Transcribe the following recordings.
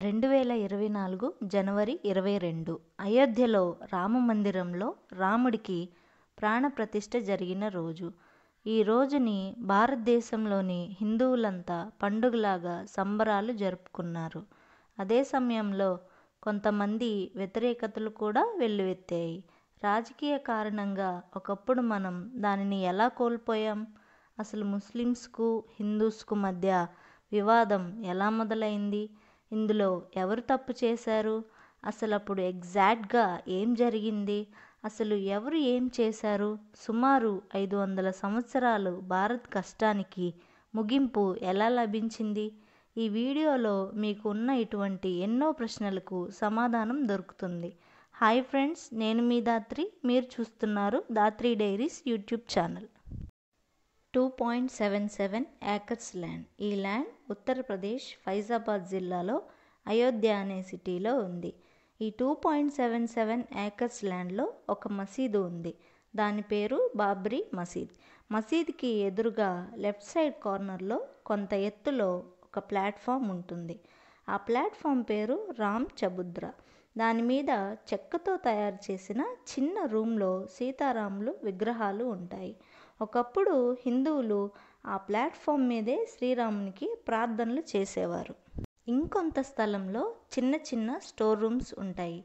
2024 జనవరి 22 అయోధ్యలో రామమందిరంలో రాముడికి ప్రాణప్రతిష్ఠ జరిగిన రోజు. ఈ రోజుని భారతదేశంలోని హిందువులంతా పండుగలాగా సంబరాలు జరుపుకున్నారు. అదే సమయంలో కొంతమంది వ్యతిరేకతలు కూడా వెల్లువెత్తాయి. రాజకీయ కారణంగా ఒకప్పుడు మనం దానిని ఎలా కోల్పోయాం? అసలు ముస్లిమ్స్కు హిందూస్కు మధ్య వివాదం ఎలా మొదలైంది? ఇందులో ఎవరు తప్పు చేశారు? అసలు అప్పుడు ఎగ్జాక్ట్గా ఏం జరిగింది? అసలు ఎవరు ఏం చేశారు? సుమారు 500 సంవత్సరాలు భారత్ కష్టానికి ముగింపు ఎలా లభించింది? ఈ వీడియోలో మీకు ఉన్న ఇటువంటి ఎన్నో ప్రశ్నలకు సమాధానం దొరుకుతుంది. హాయ్ ఫ్రెండ్స్, నేను మీ దాత్రి. మీరు చూస్తున్నారు Dhatri diaries YouTube channel. 2.77 acres land. ఈ ల్యాండ్ ఉత్తరప్రదేశ్ ఫైజాబాద్ జిల్లాలో అయోధ్య అనే సిటీలో ఉంది. ఈ 2.77 ఏకర్స్ ల్యాండ్లో ఒక మసీదు ఉంది. దాని పేరు బాబ్రీ మసీద్. మసీద్కి ఎదురుగా లెఫ్ట్ సైడ్ కార్నర్లో కొంత ఎత్తులో ఒక ప్లాట్ఫామ్ ఉంటుంది. ఆ ప్లాట్ఫామ్ పేరు రామ్ చబుద్రా. దాని మీద చెక్కతో తయారు చేసిన చిన్న రూమ్లో సీతారాములు విగ్రహాలు ఉంటాయి. ఒకప్పుడు హిందువులు ఆ ప్లాట్ఫామ్ మీదే శ్రీరామునికి ప్రార్థనలు చేసేవారు. ఇంకొంత స్థలంలో చిన్న చిన్న స్టోర్ రూమ్స్ ఉంటాయి.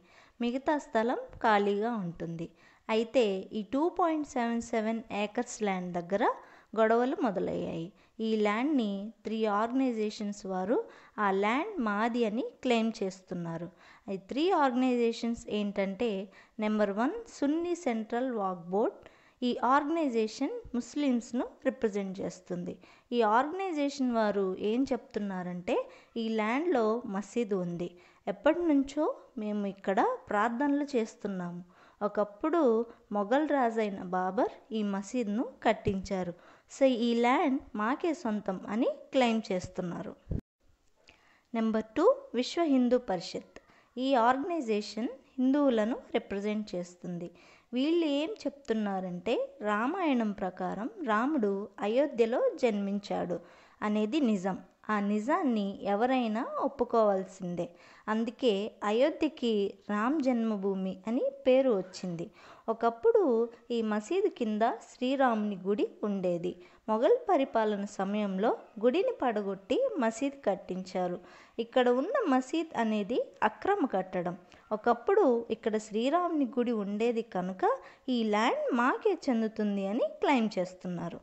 మిగతా స్థలం ఖాళీగా ఉంటుంది. అయితే ఈ 2.77 ఏకర్స్ ల్యాండ్ దగ్గర గొడవలు మొదలయ్యాయి. ఈ ల్యాండ్ని 3 ఆర్గనైజేషన్స్ వారు ఆ ల్యాండ్ మాది అని క్లెయిమ్ చేస్తున్నారు. ఈ 3 ఆర్గనైజేషన్స్ ఏంటంటే, నెంబర్ 1 సున్నీ సెంట్రల్ వక్ఫ్ బోర్డ్. ఈ ఆర్గనైజేషన్ ముస్లిమ్స్ను రిప్రజెంట్ చేస్తుంది. ఈ ఆర్గనైజేషన్ వారు ఏం చెప్తున్నారంటే, ఈ ల్యాండ్లో మసీదు ఉంది. ఎప్పటి నుంచో మేము ఇక్కడ ప్రార్థనలు చేస్తున్నాము. ఒకప్పుడు మొఘల్ రాజైన బాబర్ ఈ మసీద్ను కట్టించారు. సో ఈ ల్యాండ్ మాకే సొంతం అని క్లెయిమ్ చేస్తున్నారు. నెంబర్ 2 విశ్వ హిందూ పరిషత్. ఈ ఆర్గనైజేషన్ హిందువులను రిప్రజెంట్ చేస్తుంది. వీళ్ళు ఏం చెప్తున్నారంటే, రామాయణం ప్రకారం రాముడు అయోధ్యలో జన్మించాడు అనేది నిజం. ఆ నిజాన్ని ఎవరైనా ఒప్పుకోవాల్సిందే. అందుకే అయోధ్యకి రామ్ జన్మభూమి అని పేరు వచ్చింది. ఒకప్పుడు ఈ మసీదు కింద శ్రీరాముని గుడి ఉండేది. మొఘల్ పరిపాలన సమయంలో గుడిని పడగొట్టి మసీద్ కట్టించారు. ఇక్కడ ఉన్న మసీద్ అనేది అక్రమ కట్టడం. ఒకప్పుడు ఇక్కడ శ్రీరాముని గుడి ఉండేది కనుక ఈ ల్యాండ్ మాకే చెందుతుంది అని క్లెయిమ్ చేస్తున్నారు.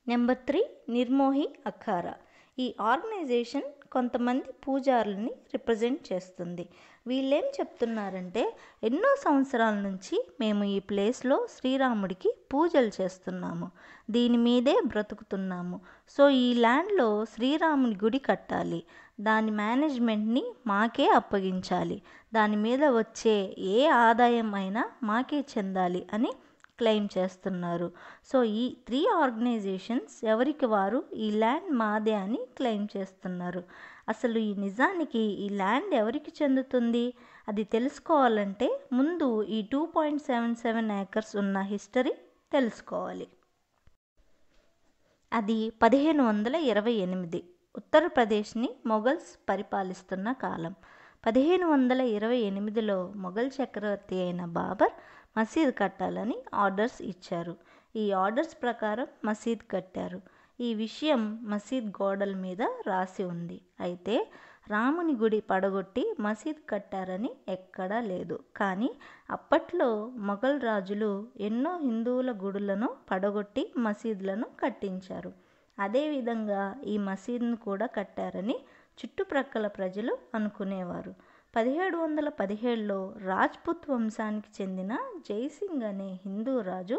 నెంబర్ 3 నిర్మోహి అఖారా. ఈ ఆర్గనైజేషన్ కొంతమంది పూజారులని రిప్రజెంట్ చేస్తుంది. వీళ్ళేం చెప్తున్నారంటే, ఎన్నో సంవత్సరాల నుంచి మేము ఈ ప్లేస్లో శ్రీరాముడికి పూజలు చేస్తున్నాము, దీని మీదే బ్రతుకుతున్నాము. సో ఈ ల్యాండ్లో శ్రీరాముని గుడి కట్టాలి, దాని మేనేజ్మెంట్ని మాకే అప్పగించాలి, దాని మీద వచ్చే ఏ ఆదాయం అయినా మాకే చెందాలి అని క్లెయిమ్ చేస్తున్నారు. సో ఈ 3 ఆర్గనైజేషన్స్ ఎవరికి వారు ఈ ల్యాండ్ మాదే అని క్లెయిమ్ చేస్తున్నారు. అసలు ఈ నిజానికి ఈ ల్యాండ్ ఎవరికి చెందుతుంది? అది తెలుసుకోవాలంటే ముందు ఈ 2.77 ఏకర్స్ ఉన్న హిస్టరీ తెలుసుకోవాలి. అది 1528 ఉత్తరప్రదేశ్ని మొఘల్స్ పరిపాలిస్తున్న కాలం. 1528లో మొఘల్ చక్రవర్తి అయిన బాబర్ మసీద్ కట్టాలని ఆర్డర్స్ ఇచ్చారు. ఈ ఆర్డర్స్ ప్రకారం మసీద్ కట్టారు. ఈ విషయం మసీద్ గోడల మీద రాసి ఉంది. అయితే రాముని గుడి పడగొట్టి మసీద్ కట్టారని ఎక్కడా లేదు. కానీ అప్పట్లో మొఘల్ రాజులు ఎన్నో హిందువుల గుడులను పడగొట్టి మసీదులను కట్టించారు. అదేవిధంగా ఈ మసీద్ను కూడా కట్టారని చుట్టుప్రక్కల ప్రజలు అనుకునేవారు. 1717లో రాజ్పుత్ వంశానికి చెందిన జైసింగ్ అనే హిందూ రాజు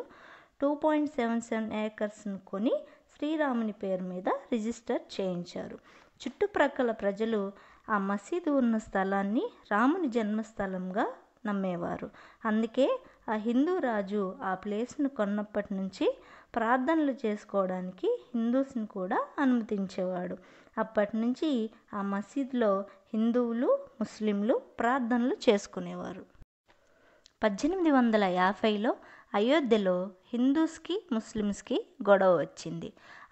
2.77 ఏకర్స్ను కొని శ్రీరాముని పేరు మీద రిజిస్టర్ చేయించారు. చుట్టుప్రక్కల ప్రజలు ఆ మసీదు ఉన్న స్థలాన్ని రాముని జన్మస్థలంగా నమ్మేవారు. అందుకే ఆ హిందూ రాజు ఆ ప్లేస్ను కొన్నప్పటి నుంచి ప్రార్థనలు చేసుకోవడానికి హిందూస్ని కూడా అనుమతించేవాడు. అప్పటి నుంచి ఆ మసీద్లో హిందువులు ముస్లింలు ప్రార్థనలు చేసుకునేవారు. 1850లో అయోధ్యలో హిందూస్కి ముస్లిమ్స్కి గొడవ వచ్చింది.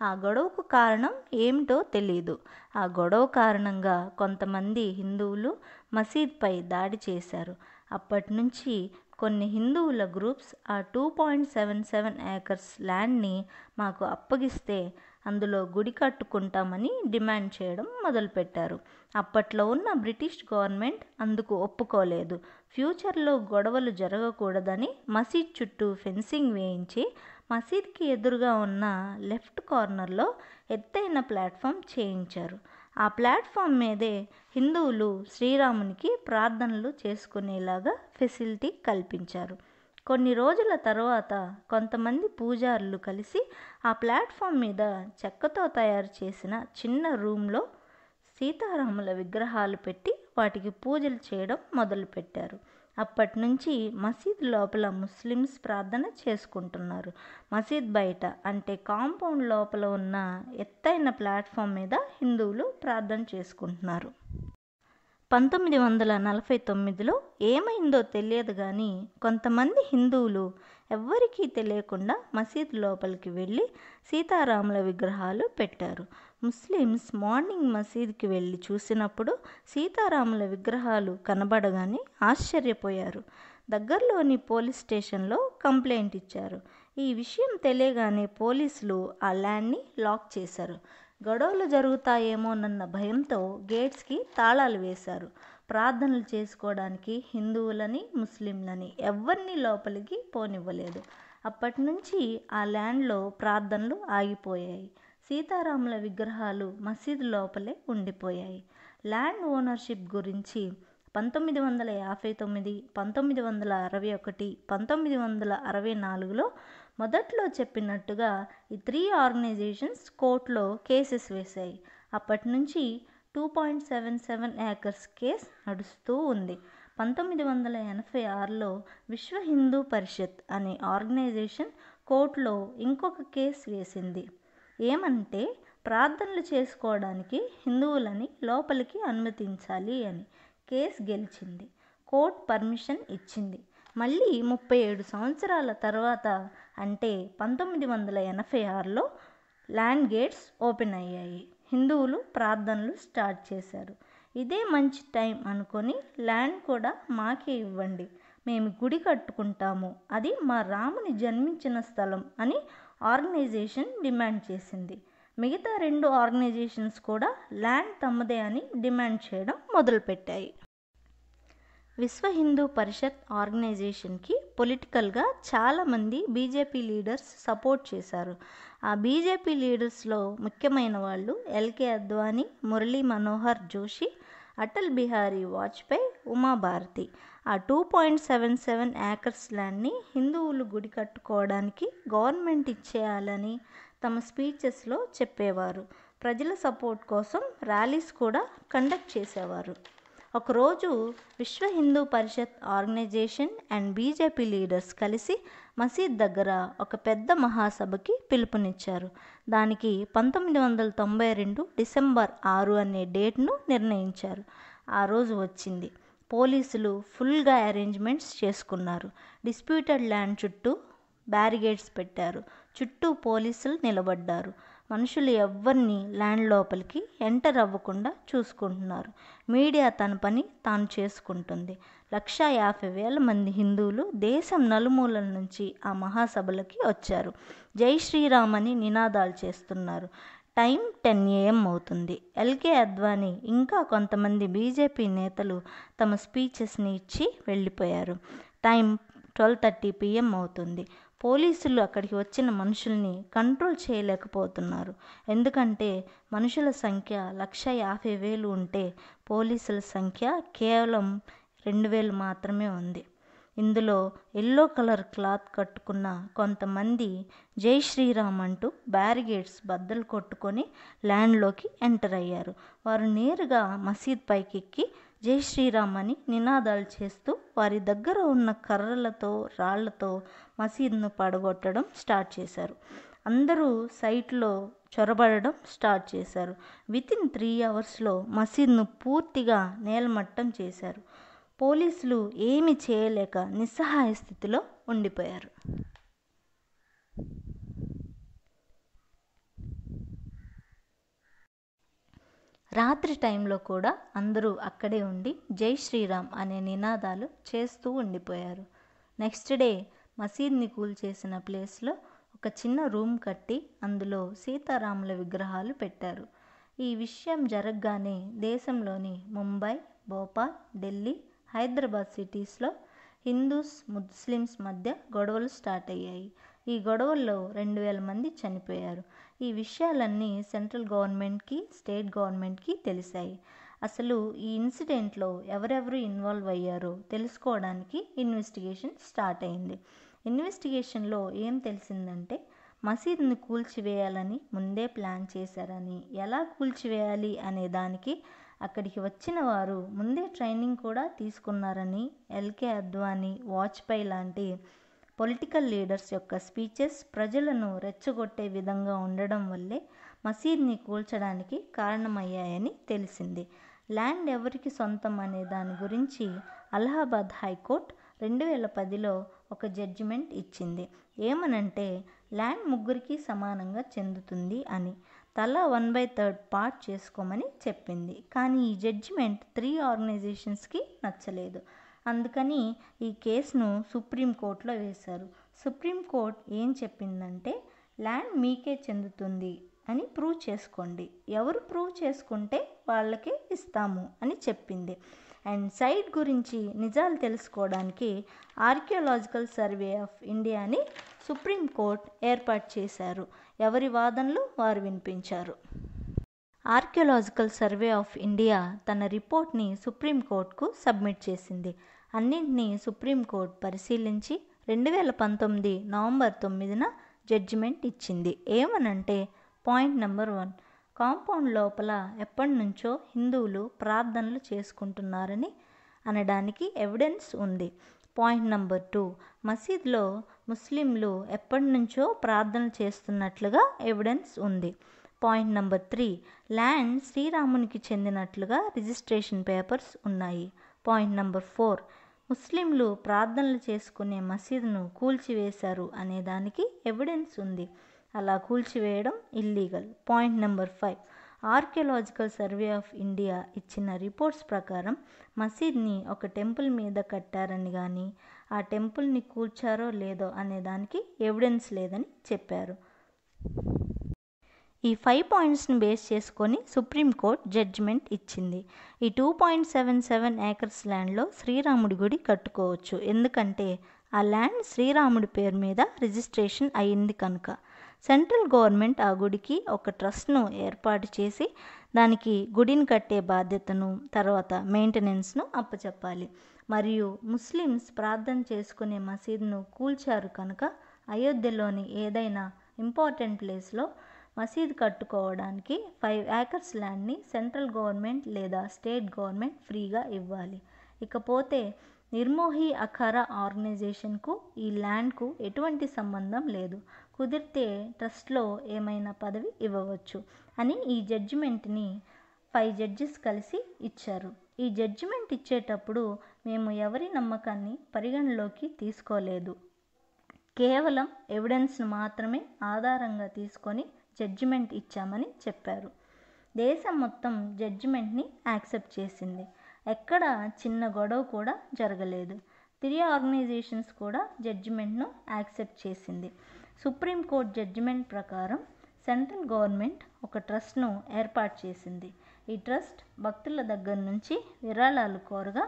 ఆ గొడవకు కారణం ఏమిటో తెలియదు. ఆ గొడవ కారణంగా కొంతమంది హిందువులు మసీద్పై దాడి చేశారు. అప్పటి నుంచి కొన్ని హిందువుల గ్రూప్స్ ఆ 2.77 ఏకర్స్ ల్యాండ్ని మాకు అప్పగిస్తే అందులో గుడి కట్టుకుంటామని డిమాండ్ చేయడం మొదలుపెట్టారు. అప్పట్లో ఉన్న బ్రిటిష్ గవర్నమెంట్ అందుకు ఒప్పుకోలేదు. ఫ్యూచర్లో గొడవలు జరగకూడదని మసీద్ చుట్టూ ఫెన్సింగ్ వేయించి మసీద్కి ఎదురుగా ఉన్న లెఫ్ట్ కార్నర్లో ఎత్తైన ప్లాట్ఫామ్ చేయించారు. ఆ ప్లాట్ఫామ్ మీదే హిందువులు శ్రీరామునికి ప్రార్థనలు చేసుకునేలాగా ఫెసిలిటీ కల్పించారు. కొన్ని రోజుల తర్వాత కొంతమంది పూజారులు కలిసి ఆ ప్లాట్ఫామ్ మీద చెక్కతో తయారు చేసిన చిన్న రూమ్లో సీతారాముల విగ్రహాలు పెట్టి వాటికి పూజలు చేయడం మొదలుపెట్టారు. అప్పటి నుంచి మసీద్ లోపల ముస్లిమ్స్ ప్రార్థన చేసుకుంటున్నారు. మసీద్ బయట అంటే కాంపౌండ్ లోపల ఉన్న ఎత్తైన ప్లాట్ఫామ్ మీద హిందువులు ప్రార్థన చేసుకుంటున్నారు. 1949లో ఏమైందో తెలియదు కానీ కొంతమంది హిందువులు ఎవ్వరికీ తెలియకుండా మసీద్ లోపలికి వెళ్ళి సీతారాముల విగ్రహాలు పెట్టారు. ముస్లిమ్స్ మార్నింగ్ మసీద్కి వెళ్ళి చూసినప్పుడు సీతారాముల విగ్రహాలు కనబడగానే ఆశ్చర్యపోయారు. దగ్గరలోని పోలీస్ స్టేషన్లో కంప్లైంట్ ఇచ్చారు. ఈ విషయం తెలియగానే పోలీసులు ఆ ల్యాండ్ని లాక్ చేశారు. గొడవలు జరుగుతాయేమోనన్న భయంతో గేట్స్కి తాళాలు వేశారు. ప్రార్థనలు చేసుకోవడానికి హిందువులని ముస్లింలని ఎవరిని లోపలికి పోనివ్వలేదు. అప్పటి నుంచి ఆ ల్యాండ్లో ప్రార్థనలు ఆగిపోయాయి. సీతారాముల విగ్రహాలు మసీదు లోపలే ఉండిపోయాయి. ల్యాండ్ ఓనర్షిప్ గురించి 1959, 1961, 1964లో మొదట్లో చెప్పినట్టుగా ఈ 3 ఆర్గనైజేషన్స్ కోర్టులో కేసెస్ వేశాయి. అప్పటి నుంచి 2.77 ఏకర్స్ కేసు నడుస్తూ ఉంది. 1986లో విశ్వ హిందూ పరిషత్ అనే ఆర్గనైజేషన్ కోర్టులో ఇంకొక కేసు వేసింది. ఏమంటే ప్రార్థనలు చేసుకోవడానికి హిందువులని లోపలికి అనుమతించాలి అని. కేసు గెలిచింది. కోర్టు పర్మిషన్ ఇచ్చింది. మళ్ళీ 37 సంవత్సరాల తర్వాత అంటే 1986లో ల్యాండ్ గేట్స్ ఓపెన్ అయ్యాయి. హిందువులు ప్రార్థనలు స్టార్ట్ చేశారు. ఇదే మంచి టైం అనుకొని ల్యాండ్ కూడా మాకే ఇవ్వండి, మేము గుడి కట్టుకుంటాము, అది మా రాముని జన్మించిన స్థలం అని ఆర్గనైజేషన్ డిమాండ్ చేసింది. మిగతా 2 ఆర్గనైజేషన్స్ కూడా ల్యాండ్ తమదే అని డిమాండ్ చేయడం మొదలుపెట్టాయి. విశ్వ హిందూ పరిషత్ ఆర్గనైజేషన్కి పొలిటికల్గా చాలామంది బీజేపీ లీడర్స్ సపోర్ట్ చేశారు. ఆ బీజేపీ లీడర్స్లో ముఖ్యమైన వాళ్ళు ఎల్కే అద్వానీ, మురళీ మనోహర్ జోషి, అటల్ బిహారీ వాజ్పేయి, ఉమాభారతి. ఆ 2.77 ఏకర్స్ ల్యాండ్ని హిందువులు గుడి కట్టుకోవడానికి గవర్నమెంట్ ఇచ్చేయాలని తమ స్పీచెస్లో చెప్పేవారు. ప్రజల సపోర్ట్ కోసం ర్యాలీస్ కూడా కండక్ట్ చేసేవారు. ఒకరోజు విశ్వ Hindu Parishad organisation and BJP leaders కలిసి మసీద్ దగ్గర ఒక పెద్ద మహాసభకి పిలుపునిచ్చారు. దానికి 1992 డిసెంబర్ 6 అనే డేట్ను నిర్ణయించారు. ఆ రోజు వచ్చింది. పోలీసులు ఫుల్గా అరేంజ్మెంట్స్ చేసుకున్నారు. డిస్ప్యూటెడ్ ల్యాండ్ చుట్టూ బ్యారిగేడ్స్ పెట్టారు. చుట్టూ పోలీసులు నిలబడ్డారు. మనుషులు ఎవ్వరిని ల్యాండ్ లోపలికి ఎంటర్ అవ్వకుండా చూసుకుంటున్నారు. మీడియా తన పని తాను చేసుకుంటుంది. 150,000 మంది హిందువులు దేశం నలుమూలల నుంచి ఆ మహాసభలకి వచ్చారు. జై శ్రీరామ్ అని నినాదాలు చేస్తున్నారు. టైం 10 AM అవుతుంది. ఎల్కే అద్వానీ ఇంకా కొంతమంది బీజేపీ నేతలు తమ స్పీచెస్ని ఇచ్చి వెళ్ళిపోయారు. టైం 12:30 PM అవుతుంది. పోలీసులు అక్కడికి వచ్చిన మనుషుల్ని కంట్రోల్ చేయలేకపోతున్నారు. ఎందుకంటే మనుషుల సంఖ్య 150,000 ఉంటే పోలీసుల సంఖ్య కేవలం 2,000 మాత్రమే ఉంది. ఇందులో ఎల్లో కలర్ క్లాత్ కట్టుకున్న కొంతమంది జై శ్రీరామ్ అంటూ బ్యారిగేడ్స్ బద్దలు కొట్టుకొని ల్యాండ్లోకి ఎంటర్ అయ్యారు. వారు నేరుగా మసీద్ పైకి ఎక్కి జై శ్రీరామ్ అని నినాదాలు చేస్తూ వారి దగ్గర ఉన్న కర్రలతో రాళ్లతో మసీద్ను పడగొట్టడం స్టార్ట్ చేశారు. అందరూ సైట్లో చొరబడడం స్టార్ట్ చేశారు. వితిన్ 3 అవర్స్లో మసీద్ను పూర్తిగా నేలమట్టం చేశారు. పోలీసులు ఏమీ చేయలేక నిస్సహాయ స్థితిలో ఉండిపోయారు. రాత్రి టైంలో కూడా అందరూ అక్కడే ఉండి జై శ్రీరామ్ అనే నినాదాలు చేస్తూ ఉండిపోయారు. నెక్స్ట్ డే మసీద్ని కూల్చేసిన ప్లేస్లో ఒక చిన్న రూమ్ కట్టి అందులో సీతారాముల విగ్రహాలు పెట్టారు. ఈ విషయం జరగగానే దేశంలోని ముంబై, భోపాల్, ఢిల్లీ, హైదరాబాద్ సిటీస్లో హిందూస్, ముస్లిమ్స్ మధ్య గొడవలు స్టార్ట్ అయ్యాయి. ఈ గొడవల్లో 2000 మంది చనిపోయారు. ఈ విషయాలన్నీ సెంట్రల్ గవర్నమెంట్కి, స్టేట్ గవర్నమెంట్కి తెలిసాయి. అసలు ఈ ఇన్సిడెంట్లో ఎవరెవరు ఇన్వాల్వ్ అయ్యారో తెలుసుకోవడానికి ఇన్వెస్టిగేషన్ స్టార్ట్ అయింది. ఇన్వెస్టిగేషన్లో ఏం తెలిసిందంటే మసీద్ని కూల్చివేయాలని ముందే ప్లాన్ చేశారని, ఎలా కూల్చివేయాలి అనే దానికి అక్కడికి వచ్చిన వారు ముందే ట్రైనింగ్ కూడా తీసుకున్నారని, ఎల్కే అద్వానీ, వాజ్పేయి లాంటి పొలిటికల్ లీడర్స్ యొక్క స్పీచెస్ ప్రజలను రెచ్చగొట్టే విధంగా ఉండడం వల్లే మసీద్ని కూల్చడానికి కారణమయ్యాయని తెలిసింది. ల్యాండ్ ఎవరికి సొంతం అనే దాని గురించి అలహాబాద్ హైకోర్టు 2010లో ఒక జడ్జిమెంట్ ఇచ్చింది. ఏమనంటే ల్యాండ్ ముగ్గురికి సమానంగా చెందుతుంది అని, తలా 1/3 పార్ట్ చేసుకోమని చెప్పింది. కానీ ఈ జడ్జిమెంట్ 3 ఆర్గనైజేషన్స్కి నచ్చలేదు. అందుకని ఈ కేసును సుప్రీంకోర్టులో వేశారు. సుప్రీంకోర్టు ఏం చెప్పిందంటే ల్యాండ్ మీకే చెందుతుంది అని ప్రూవ్ చేసుకోండి, ఎవరు ప్రూవ్ చేసుకుంటే వాళ్ళకే ఇస్తాము అని చెప్పింది. అండ్ సైట్ గురించి నిజాలు తెలుసుకోవడానికి ఆర్కియాలజికల్ సర్వే ఆఫ్ ఇండియాని సుప్రీంకోర్టు ఏర్పాటు చేశారు. ఎవరి వాదనలు వారు వినిపించారు. ఆర్కియాలజికల్ సర్వే ఆఫ్ ఇండియా తన రిపోర్ట్ని సుప్రీంకోర్టుకు సబ్మిట్ చేసింది. అన్నింటినీ సుప్రీంకోర్టు పరిశీలించి 2019 నవంబర్ 9న జడ్జిమెంట్ ఇచ్చింది. ఏమనంటే పాయింట్ నెంబర్ 1, కాంపౌండ్ లోపల ఎప్పటి నుంచో హిందువులు ప్రార్థనలు చేసుకుంటున్నారని అనడానికి ఎవిడెన్స్ ఉంది. పాయింట్ నెంబర్ 2, మసీద్లో ముస్లింలు ఎప్పటి నుంచో ప్రార్థనలు చేస్తున్నట్లుగా ఎవిడెన్స్ ఉంది. పాయింట్ నెంబర్ 3, ల్యాండ్ శ్రీరామునికి చెందినట్లుగా రిజిస్ట్రేషన్ పేపర్స్ ఉన్నాయి. పాయింట్ నెంబర్ 4, ముస్లింలు ప్రార్థనలు చేసుకునే మసీదును కూల్చివేశారు అనే దానికి ఎవిడెన్స్ ఉంది. అలా కూల్చివేయడం illegal. Point number 5, archaeological survey of India ఇచ్చిన రిపోర్ట్స్ ప్రకారం మసీద్ని ఒక టెంపుల్ మీద కట్టారని కానీ ఆ టెంపుల్ని కూల్చారో లేదో అనే దానికి ఎవిడెన్స్ లేదని చెప్పారు. ఈ 5 పాయింట్స్ని బేస్ చేసుకొని సుప్రీంకోర్టు జడ్జిమెంట్ ఇచ్చింది. ఈ 2.77 ఏకర్స్ ల్యాండ్లో శ్రీరాముడి గుడి కట్టుకోవచ్చు, ఎందుకంటే ఆ ల్యాండ్ శ్రీరాముడి పేరు మీద రిజిస్ట్రేషన్ అయ్యింది కనుక. సెంట్రల్ గవర్నమెంట్ ఆ గుడికి ఒక ట్రస్ట్ను ఏర్పాటు చేసి దానికి గుడిని కట్టే బాధ్యతను, తర్వాత మెయింటెనెన్స్ను అప్పచెప్పాలి. మరియు ముస్లిమ్స్ ప్రార్థన చేసుకునే మసీదును కూల్చారు కనుక అయోధ్యలోని ఏదైనా ఇంపార్టెంట్ ప్లేస్లో మసీద్ కట్టుకోవడానికి 5 ఏకర్స్ ల్యాండ్ని సెంట్రల్ గవర్నమెంట్ లేదా స్టేట్ గవర్నమెంట్ ఫ్రీగా ఇవ్వాలి. ఇకపోతే నిర్మోహి అఖారా ఆర్గనైజేషన్కు ఈ ల్యాండ్కు ఎటువంటి సంబంధం లేదు, కుదిరితే ట్రస్ట్లో ఏమైనా పదవి ఇవ్వవచ్చు అని ఈ జడ్జిమెంట్ని 5 జడ్జెస్ కలిసి ఇచ్చారు. ఈ జడ్జిమెంట్ ఇచ్చేటప్పుడు మేము ఎవరి నమ్మకాన్ని పరిగణలోకి తీసుకోలేదు, కేవలం ఎవిడెన్స్ను మాత్రమే ఆధారంగా తీసుకొని జడ్జిమెంట్ ఇచ్చామని చెప్పారు. దేశం మొత్తం జడ్జిమెంట్ని యాక్సెప్ట్ చేసింది. ఎక్కడ చిన్న గొడవ కూడా జరగలేదు. 3 ఆర్గనైజేషన్స్ కూడా జడ్జిమెంట్ను యాక్సెప్ట్ చేసింది. సుప్రీంకోర్టు జడ్జిమెంట్ ప్రకారం సెంట్రల్ గవర్నమెంట్ ఒక ట్రస్ట్ను ఏర్పాటు చేసింది. ఈ ట్రస్ట్ భక్తుల దగ్గర నుంచి విరాళాలు కోరగా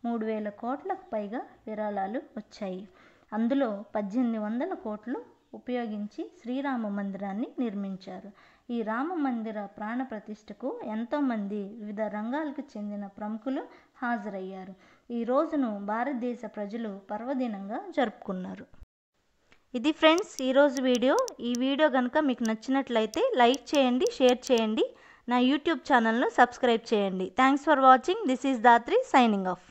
3000 కోట్లకు పైగా విరాళాలు వచ్చాయి. అందులో 1800 కోట్లు ఉపయోగించి శ్రీరామ మందిరాన్ని నిర్మించారు. ఈ రామ మందిర ప్రాణ ప్రతిష్టకు ఎంతోమంది వివిధ రంగాలకు చెందిన ప్రముఖులు హాజరయ్యారు. ఈ రోజును భారతదేశ ప్రజలు పర్వదినంగా జరుపుకున్నారు. ఇది ఫ్రెండ్స్ ఈరోజు వీడియో. ఈ వీడియో కనుక మీకు నచ్చినట్లయితే లైక్ చేయండి, షేర్ చేయండి, నా యూట్యూబ్ ఛానల్ను సబ్స్క్రైబ్ చేయండి. Thanks for watching. This is Dhatri signing off.